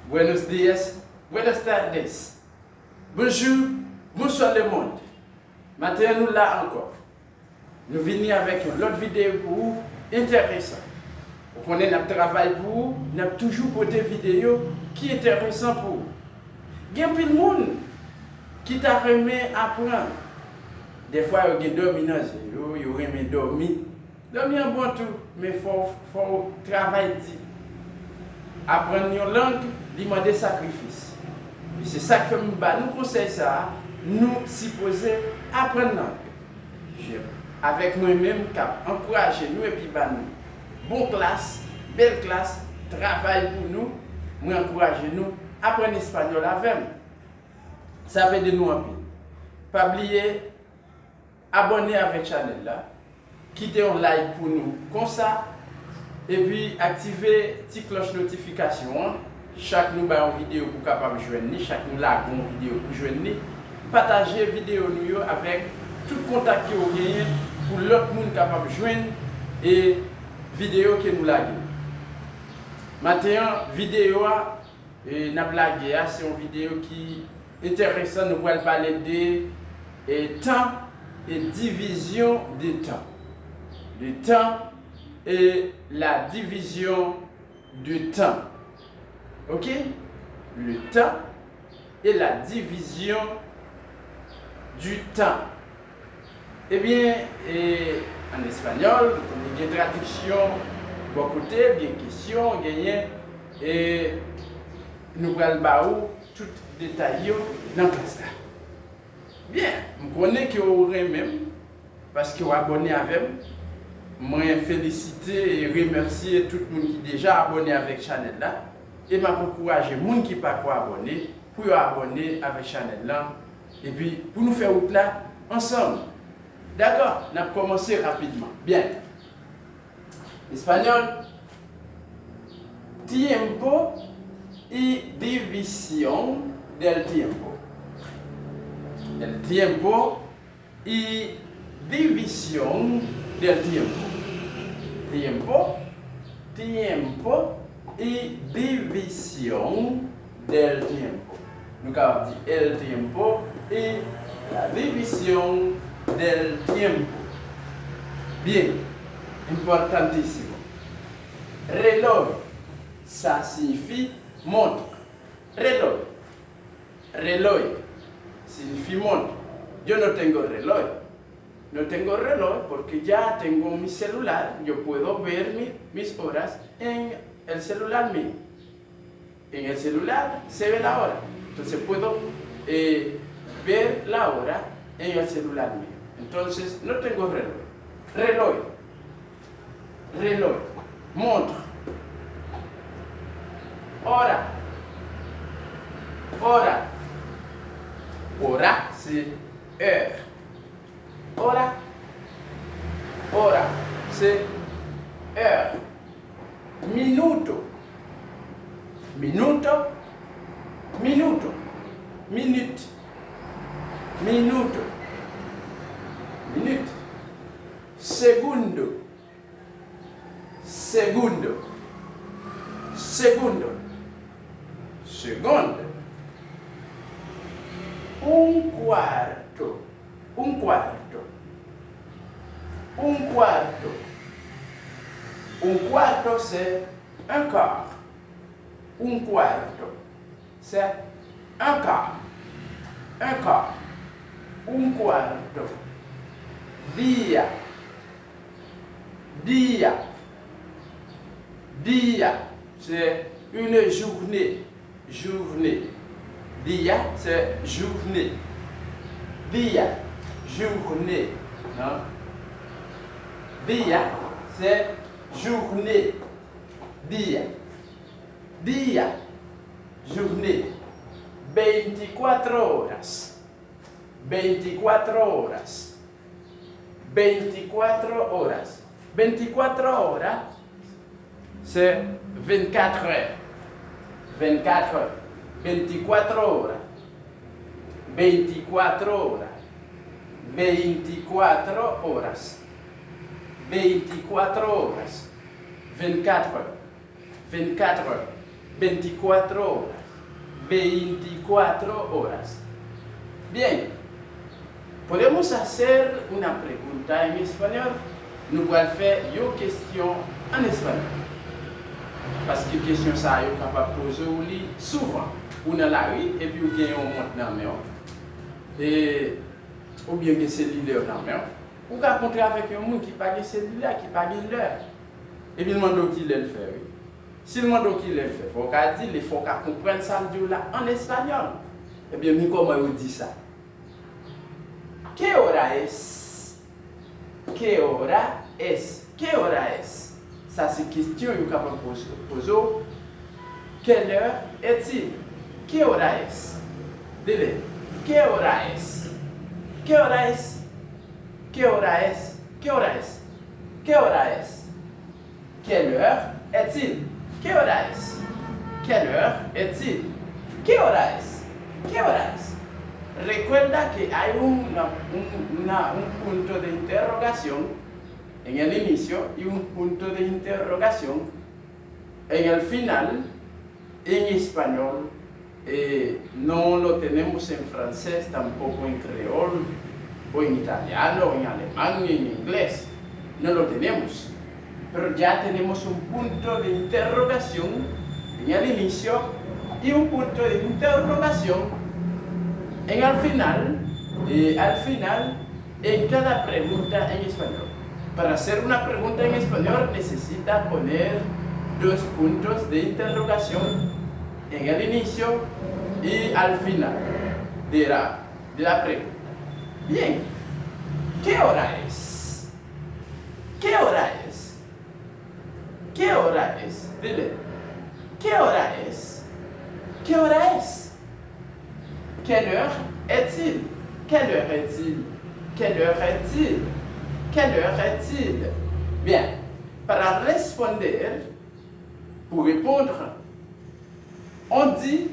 Buenos dias, buenas tardes. Bonjour, bonsoir le monde. Maintenant, nous là encore. Nous venons avec une autre vidéo pour vous intéressant. Vous connaissez notre travail pour vous, nous avons toujours pour des vidéos qui sont intéressantes pour vous. Il y a plein de monde qui t'a remis apprendre. Des fois, il y a des dominants, il y a des dormir. Dormir bon tout, mais il faut travailler. Apprendre une langue, demander sacrifice. Et c'est ça que nous conseille ça, nous supposer apprendre la langue. Avec nous-mêmes, encourager nous et puis nous. Bonne classe, belle classe, travail pour nous, nous encourager nous, apprendre l'espagnol avec nous. Ça va aider nous un peu. Pas oublier, abonner avec la chaîne là, quitter un like pour nous, comme ça, et puis activer la petite cloche notification. Chaque nous une vidéo pour capable joindre, chaque nous là une vidéo pour joindre, partager vidéo nous avec tout contact que vous gagnez pour l'autre monde capable de joindre et vidéo que nous laguons. Maintenant, vidéo et n'a blagué, c'est une vidéo qui est intéressante. Nous allons parler de temps et division du temps. Le temps et la division du temps. Ok? Le temps et la division du temps. Eh bien, en espagnol, il y a une traduction, beaucoup de côté, il y a une question, et nous allons tout détailler dans la classe. Bien, je connais que vous aurez même, parce que vous abonné avec moi, je féliciter et remercier tout le monde qui est déjà abonné avec la chaîne là, et je encourage les gens qui ne sont pas abonnés pour abonner avec la chaîne là, et puis pour nous faire route là ensemble. D'accord, on a commencé rapidement. Bien. Espagnol. Tiempo y división del tiempo. El tiempo y división del tiempo. Tiempo, tiempo y división del tiempo. Nous avons dit el tiempo y la división del tiempo. Bien, importantísimo. Reloj, ça signifie montre. Reloj. Reloj signifie montre. Yo no tengo reloj. No tengo reloj porque ya tengo mi celular. Yo puedo ver mis horas en el celular mío. En el celular se ve la hora. Entonces puedo ver la hora en el celular mío. Entonces, no tengo reloj. Reloj. Reloj. Montre. Hora. Hora. Hora, c'est heure. Hora. Hora, c'est heure. Minuto. Minuto. Minuto. Minute. Minuto. Minute. Segundo. Segundo. Segundo. Segundo. Un quarto. Un quarto. Un quarto. Un quarto, c'est un quart. Un quarto, c'est un quart. Un quart. Un quarto. Dia. Dia. Dia, c'est une journée. Journée. Dia, c'est journée. Dia, journée. Non? Dia, c'est journée. Dia. Dia, journée. 24 horas. 24 horas. 24 horas. 24 horas, c'est 24 heures. 24 heures. 24 horas. 24 horas. 24 horas. 24 horas. 24 heures. 24 heures. 24 horas. 24 horas. Bien. Podemos hacer una pregunta en español. Nous allons faire une question en espagnol. Parce que question ça, vous capable de poser souvent. Ou dans la rue, et puis vous gagnez un monte dans la main. Et ou bien que c'est leader dans la main. Ou qu'à rencontrer avec un monde qui n'a pas de cellulaire, qui n'a pas de l'heure. Et puis, il demande qui le fait. Si le demande qui le fait, il faut qu'il dise, il faut qu'il comprenne ça là en espagnol. Et bien, comment on dit ça? ¿Qué hora es? ¿Qué hora es? ¿Qué hora es? Ça, c'est une question que vous pouvez poser. Quelle heure est-il? ¿Qué hora es? Dile, ¿qué hora es? ¿Qué hora es? ¿Qué hora es? ¿Qué hora es? ¿Qué hora es? Quelle heure est-il? ¿Qué hora es? Quelle heure est-il? ¿Qué hora es? ¿Qué hora es? Recuerda que hay un punto de interrogación en el inicio y un punto de interrogación en el final. En español no lo tenemos en francés, tampoco en creol, o en italiano, o en alemán, ni en inglés. No lo tenemos. Pero ya tenemos un punto de interrogación en el inicio y un punto de interrogación en el final, al final, en cada pregunta en español. Para hacer una pregunta en español necesita poner dos puntos de interrogación en el inicio y al final de la pregunta. Bien, ¿qué hora es? ¿Qué hora es? ¿Qué hora es? Dile, ¿qué hora es? ¿Qué hora es? Quelle heure est-il? Quelle heure est-il? Quelle heure est-il? Quelle heure est-il? Bien, para responder, pour répondre, on dit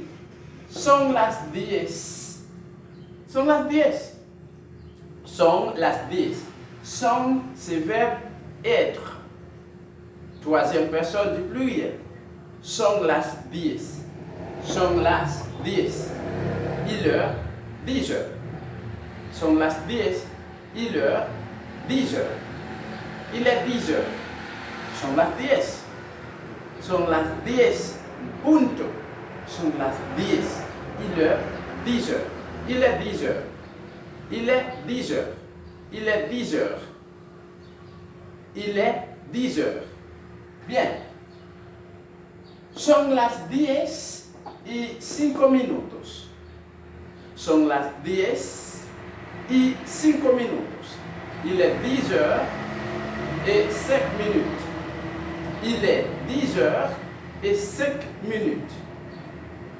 son las 10. Son las 10. Son las 10. Son, c'est verbe être. Troisième personne du pluriel. Son las 10. Son las 10. Il heure, 10 heures. Son las 10. Il heure, 10 heures. Il est 10 heures. Son las 10. Son las 10. Punto. Son las 10. Il heure, 10 heures. Il est 10 heures. Il est 10 heures. Il est 10 heures. Il est 10 heures. Bien. Son las 10 y 5 minutos. Son las 10 y 5 minutos. Il est 10 heures et 5 minutes. Il est 10 heures et 5 minutes.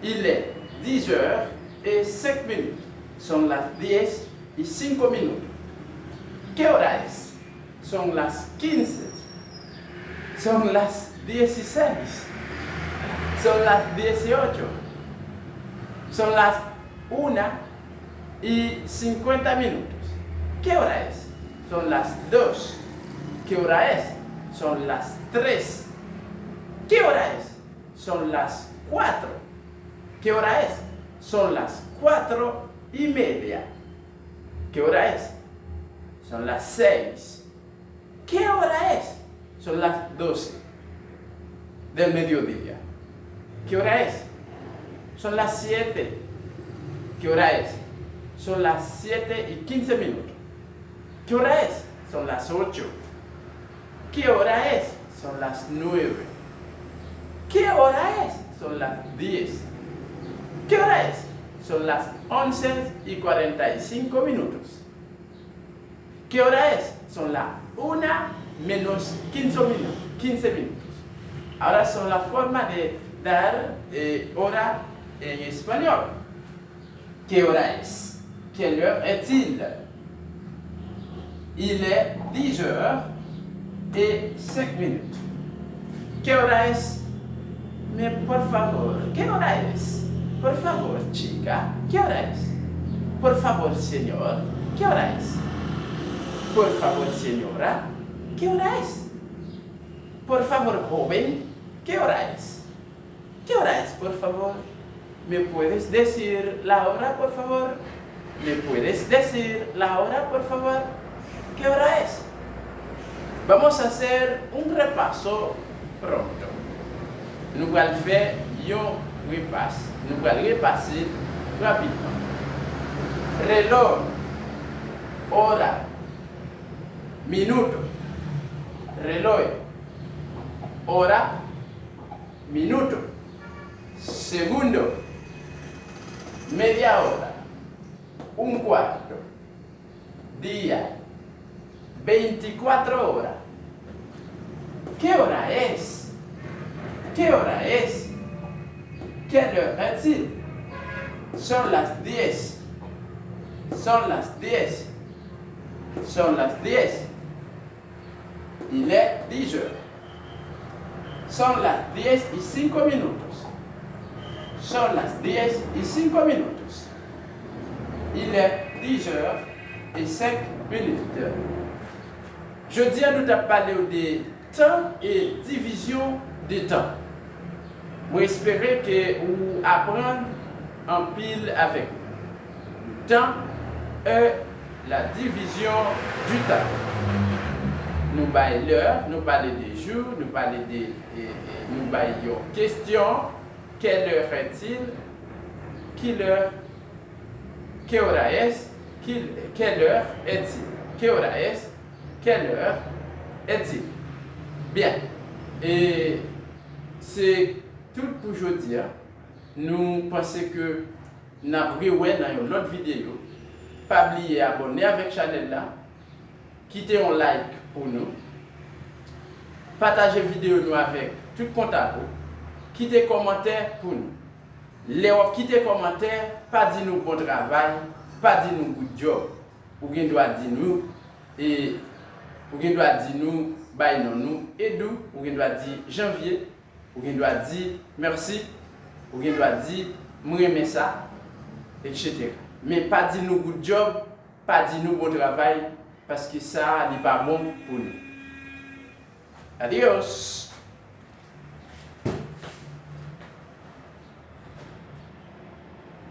Il est 10 heures et 5 minutes. Son las 10 y 5 minutos. ¿Qué hora es? Son las 15. Son las 16. Son las 18. Son las 1 y 50 minutos. ¿Qué hora es? Son las 2. ¿Qué hora es? Son las 3. ¿Qué hora es? Son las 4. ¿Qué hora es? Son las 4:30. ¿Qué hora es? Son las 6. ¿Qué hora es? Son las 12 del mediodía. ¿Qué hora es? Son las 7. ¿Qué hora es? Son las 7:15 minutos. ¿Qué hora es? Son las 8. ¿Qué hora es? Son las 9. ¿Qué hora es? Son las 10. ¿Qué hora es? Son las 11:45 minutos. ¿Qué hora es? Son las 1:15 minutos. Ahora son la forma de dar hora en español. ¿Qué hora es? Quelle heure est-il? Il est 10 heures et 5 minutes. ¿Qué hora es? Por favor, ¿qué hora es? Por favor, chica, ¿qué hora es? Por favor, señor, ¿qué hora es? Por favor, señora, ¿qué hora es? por favor, joven, ¿qué hora es? ¿Qué hora es, por favor? ¿Me puedes decir la hora, por favor? ¿Me puedes decir la hora, por favor? ¿Qué hora es? Vamos a hacer un repaso pronto. Nous allons faire un repasse. Nous allons repasser rapidement. Reloj, hora, minuto. Reloj, hora, minuto. Segundo, media hora, un cuarto, día, 24 horas. ¿Qué hora es? ¿Qué hora es? ¿Quelle heure est-il? Son las 10. Son las 10. Son las 10. Il est 10 heures. Son las 10:05 minutos. Son las 10:05 minutos. Il est 10h05 minutes. Jeudi, nous avons parlé de temps et division de temps. J'espère que vous apprenez en pile avec nous. Temps est la division du temps. Nous parlons l'heure, nous parlons des jours, nous parlons des questions. Quelle heure est-il? Quelle heure? ¿Qué hora es? Quelle heure est-il? ¿Qué hora es? Quelle heure est-il? Bien. Et c'est tout pour aujourd'hui. Nous pensons que nous avons vu dans une autre vidéo. Pas oublier abonner avec la chaîne là. Quittez un like pour nous. Partagez la vidéo nous avec tout contact. Quittez commentaire pour nous. Les quittez commentaire, pas dire nous bon travail, pas dire nous good job. Ou bien doit dire nous et ou bien doit dire nous bye non nous et d'où ou bien doit dire janvier, ou bien doit dire merci, ou bien doit dire moi aimer ça, etc. Mais pas dire nous good job, pas dire nous bon travail parce que ça n'est pas bon pour nous. Adios.